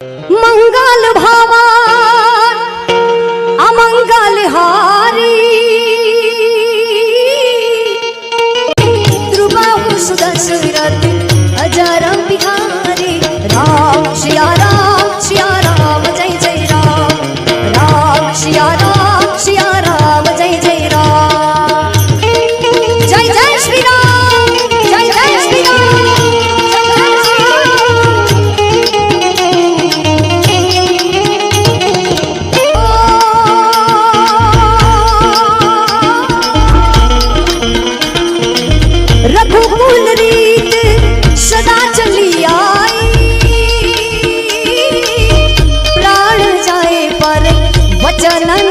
मंगल भवन अमंगल हारी ध्रुव सुदशरथ अजरम बिहारी राम सिया राम जय जय राम राम सिया राम जय जय राम जय जय श्री राम जय जय श्री राम रघुकुल रीत सदा चली आई प्राण जाए पर वचनन